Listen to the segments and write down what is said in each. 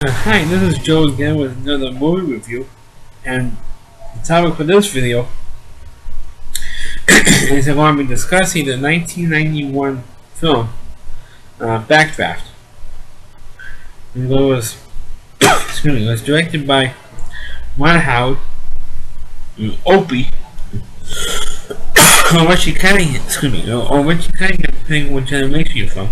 Hi, this is Joe again with another movie review, and the topic for this video is I'm going to be discussing the 1991 film Backdraft. It was, it was directed by Ron Howard, Opie, or Richie Cunningham, or Richie Cunningham, depending on what generation you're from.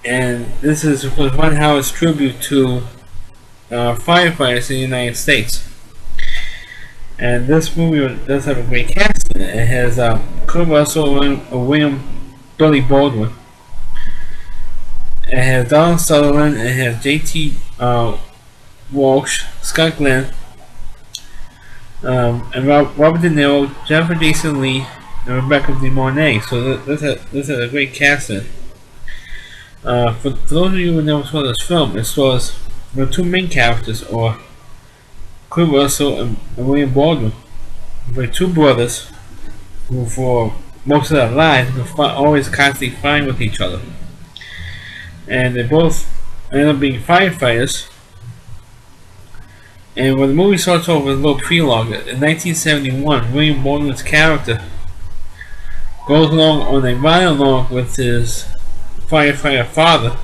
And this is Ron Howard's tribute to firefighters in the United States. And this movie does have a great cast in it. It has Kurt Russell, Billy Baldwin. It has Donald Sutherland. It has J.T. Walsh, Scott Glenn, and Robert De Niro, Jennifer Jason Leigh, and Rebecca De Mornay. So this has a great cast in it. For those of you who never saw this film, it stars the two main characters, or Kurt Russell and William Baldwin. They're two brothers who, for most of their lives, are always constantly fighting with each other. And they both end up being firefighters. And when the movie starts off with a little prelogue, in 1971, William Baldwin's character goes along on a ride along with his firefighter father,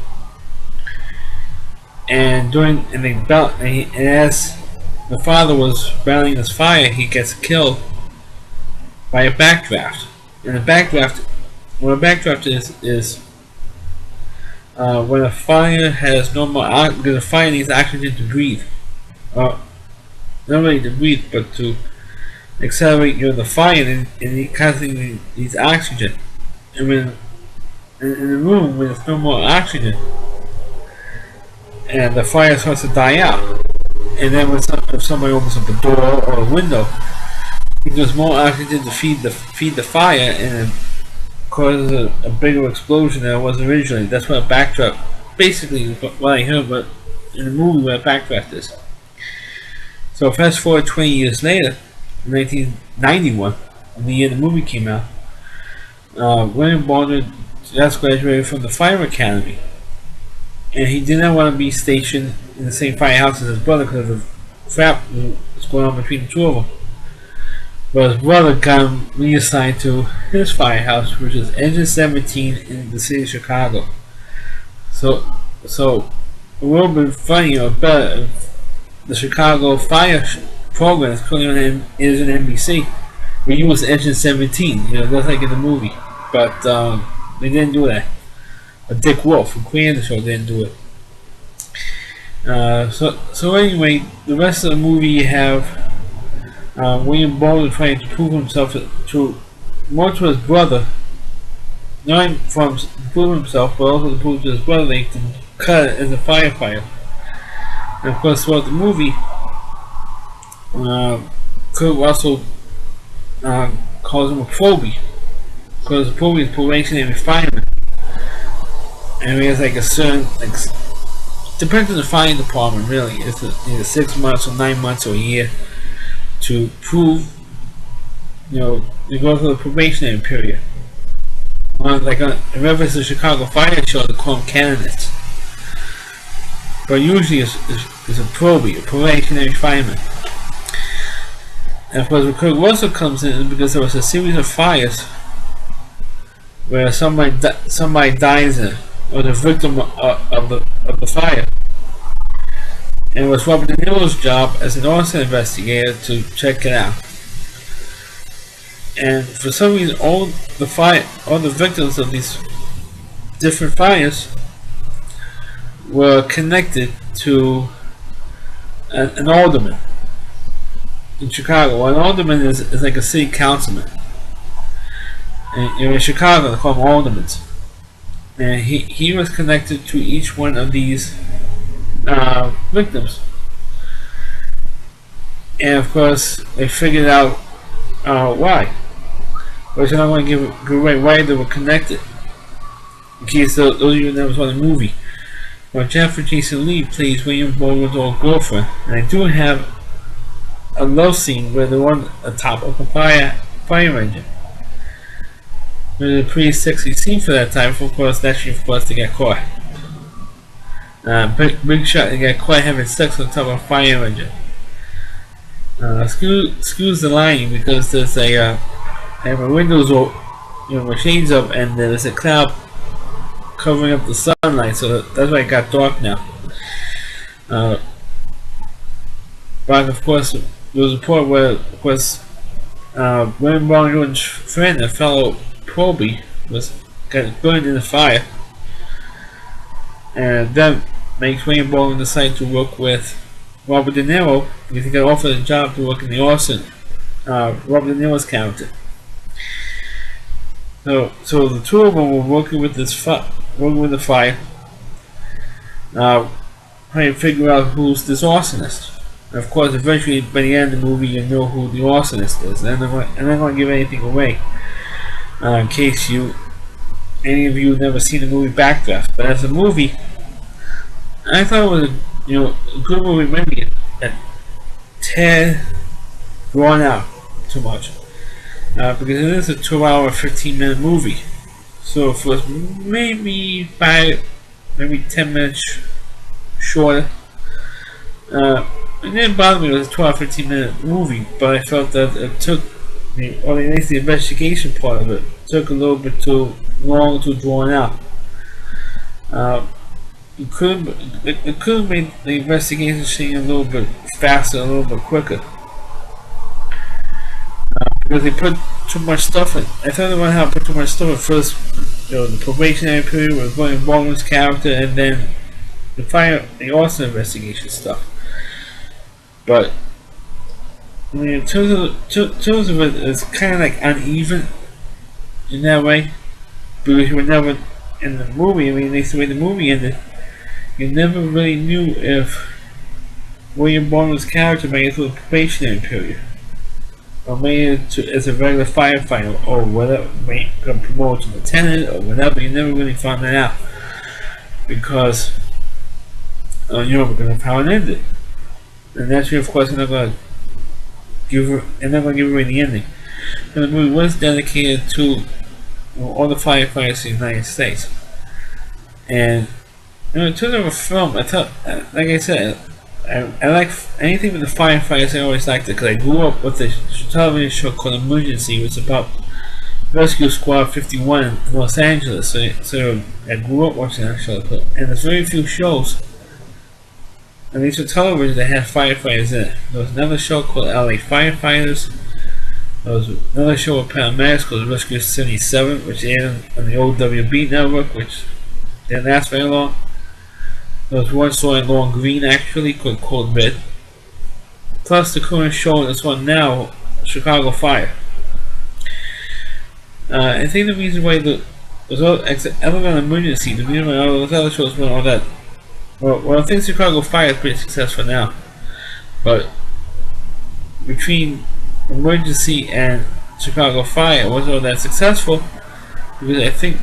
and as the father was battling this fire, he gets killed by a backdraft. And what a backdraft is when a fire has no more because the fire needs oxygen to breathe, not really to breathe, but to accelerate the fire, and it constantly needs oxygen. And when in the room when there's no more oxygen and the fire starts to die out, and then if somebody opens up a door or a window, there's more oxygen to feed the fire, and it causes a bigger explosion than it was originally. That's what a backdraft, basically what I heard, but in the movie what a backdraft is. So fast forward 20 years later, 1991, the year the movie came out, William Baldwin just graduated from the fire academy, and he did not want to be stationed in the same firehouse as his brother because of the crap that was going on between the two of them. But his brother got him reassigned to his firehouse, which is Engine 17 in the city of Chicago. So it would have been funny or better if the Chicago fire program is currently on NBC. We use Engine 17, just like in the movie, but they didn't do that. Dick Wolf, who created the show, didn't do it. So anyway, the rest of the movie you have William Baldwin trying to prove himself more to his brother, not from prove himself, but also to prove to his brother that he can cut as a firefighter. And of course, throughout the movie, Kurt Russell calls him a probie, because a probie is probationary fireman. And he has a certain, depends on the fire department really, it's either 6 months or 9 months or a year to prove, you go through the probationary period. Remember it's the Chicago Fire Show, they call them candidates. But usually it's a probie, a probationary fireman. And of course, when Kurt Russell comes in, because there was a series of fires where somebody dies in, or the victim of the fire, and it was Robert De Niro's job as an arson investigator to check it out. And for some reason, all the victims of these different fires were connected to an alderman in Chicago. Well, an alderman is like a city councilman. And in Chicago, they call them aldermans. And he was connected to each one of these victims. And of course, they figured out why. But I'm not going to give away why they were connected, in case those of you who never saw the movie. Well, Jennifer Jason Leigh plays William Baldwin's old girlfriend, and I do have a love scene where they're on the top of a fire engine. It was a pretty sexy scene for that time, of course, naturally, of course, they got caught. Big shot and got quite having sex on top of a fire engine. Excuse the line because there's a I have my windows my shades up, and there's a cloud covering up the sunlight, so that's why it got dark now. But of course, there was a point where, of course, William Baldwin's friend, a fellow Proby, got burned in the fire, and that makes William Baldwin decide to work with Robert De Niro because he got offered a job to work in the arson. Robert De Niro's character. So the two of them were working with working with the fire, trying to figure out who's this arsonist. And of course, eventually, by the end of the movie, you know who the arsonist is, and I'm not going to give anything away in case any of you never seen the movie Backdraft. But as a movie, I thought it was a good movie. Maybe a tad drawn out too much. Because it is a 2-hour, 15-minute movie. So if it was maybe 10 minutes shorter, it didn't bother me. It was a 12, 15-minute movie, but I felt that it took, or at least the investigation part of it, took a little bit too long, too drawn out. It could have made the investigation scene a little bit faster, a little bit quicker. Because they put too much stuff in. I thought they wanted how to put too much stuff in. First, the probationary period with William Baldwin's character, and then the arson investigation stuff. But in terms of it, it's kind of like uneven in that way, because you were never in the movie. At least the way the movie ended, you never really knew if William Baldwin's character made it through the probationary period, or made it as a regular firefighter, or whether got promoted to lieutenant or whatever. You never really found that out because because of how it ended. And naturally, of course, they're not going to give away the ending. And the movie was dedicated to all the firefighters in the United States. And in terms of a film, I thought, like I said, I like anything with the firefighters. I always liked it because I grew up with a television show called Emergency, which is about Rescue Squad 51 in Los Angeles. So I grew up watching that show, and there's very few shows, at least for television, that had firefighters in it. There was another show called LA Firefighters. There was another show with paramedics called Rescue 77, which aired on the old WB network, which didn't last very long. There was one show in Long Green, actually, called Cold Red. Plus the current show, this one now, Chicago Fire. I think the reason why other than Emergency, the reason why all those other shows went all that, well, I think Chicago Fire is pretty successful now, but between Emergency and Chicago Fire, it wasn't all that successful because I think,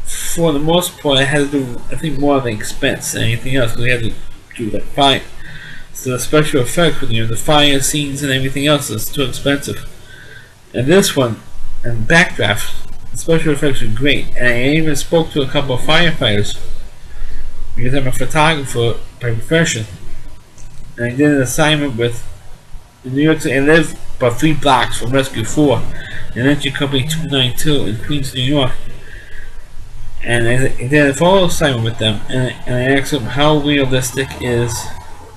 for the most part, I had to do more of the expense than anything else, because we had to do that fire. So the special effects with the fire scenes and everything else is too expensive. And this one, and Backdraft, the special effects were great. And I even spoke to a couple of firefighters because I'm a photographer by profession. And I did an assignment with in New York City. I live about 3 blocks from Rescue 4 and Entry Company 292 in Queens, New York. And I did a follow assignment with them, and I asked them how realistic is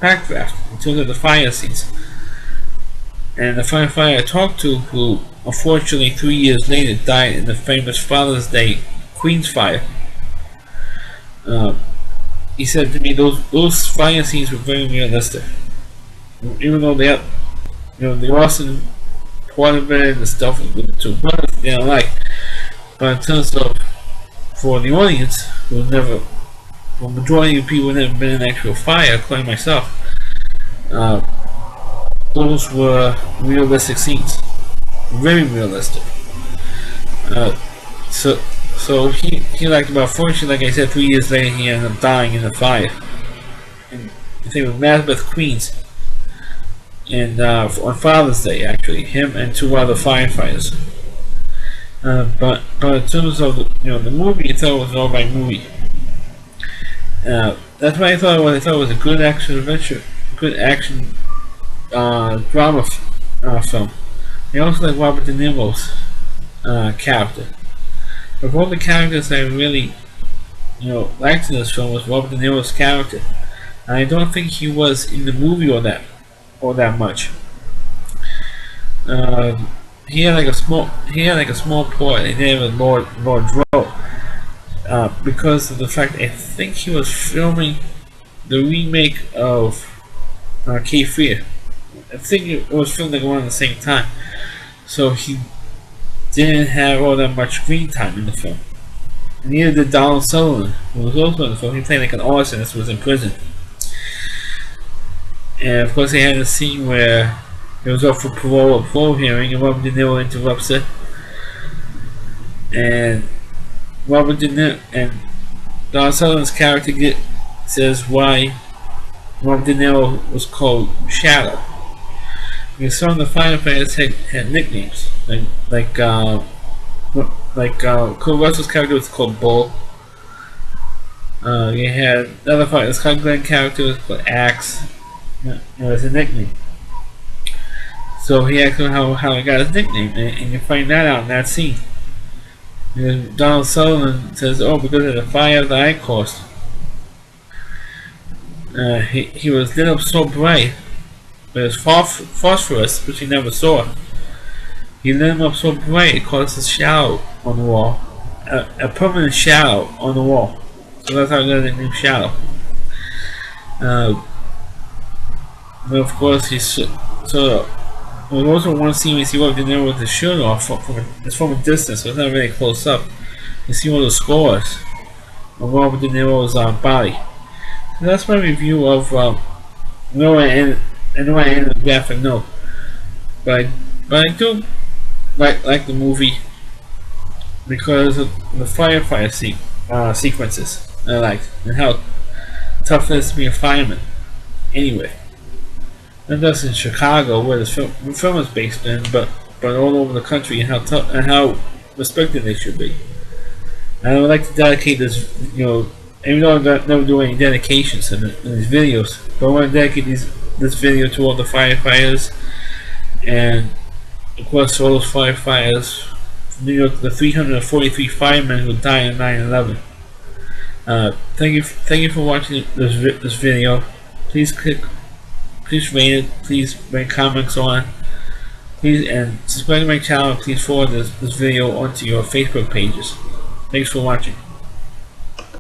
Backdraft in terms of the fire scenes. And the firefighter I talked to, who unfortunately 3 years later died in the famous Father's Day Queens fire, he said to me those fire scenes were very realistic, even though they had, the arson part of it and the stuff with the two brothers they don't like. But in terms of for the audience, who never, for the majority of people who never been in an actual fire, including myself, those were realistic scenes, very realistic. So he liked about, fortunately, like I said, 3 years later he ended up dying in a fire. And I think it was Elizabeth, Queens, and on Father's Day, actually, him and 2 other firefighters. But in terms of the movie itself, was an alright movie. that's what I thought it was. I thought it was a good action adventure, good action drama film. I also like Robert De Niro's character. Of all the characters I really, liked in this film was Robert De Niro's character. And I don't think he was in the movie all that much. He had like a small part. They did with Lord Dro, because of the fact I think he was filming the remake of Cape Fear. I think it was filmed like around at the same time, so he didn't have all that much screen time in the film. Neither did Donald Sutherland, who was also in the film. He played like an arsonist who was in prison. And of course they had a scene where he was up for parole or parole hearing, and Robert De Niro interrupts it. And Robert De Niro and Donald Sutherland's character says why Robert De Niro was called Shadow. Because some of the firefighters had nicknames, like Kurt Russell's character was called Bull. You had another fighter, Scott Glenn character was called Axe. As a nickname. So he asked him how he got his nickname, and you find that out in that scene. And Donald Sutherland says, "Oh, because of the fire that I caused." He was lit up so bright with his phosphorus, which he never saw. He lit him up so bright it caused a shadow on the wall, a permanent shadow on the wall. So that's how I got the name Shadow. But of course, there's also one scene we see Robert De Niro with his shirt off from a distance, so it's not really close up. You see all the scars of Robert De Niro's body. So that's my review of Noah and the graphic note. But I do like the movie because of the firefighter sequences I liked, and how tough it is to be a fireman. Anyway. Not just in Chicago, where the film is based in, but all over the country, and how respected they should be. And I would like to dedicate this, even though I never do any dedications in these videos, but I want to dedicate this video to all the firefighters, and of course all those firefighters from New York, the 343 firemen who died in 9/11. Thank you for watching this video. Please rate it, please make comments on it, please, and subscribe to my channel. Please forward this video onto your Facebook pages. Thanks for watching.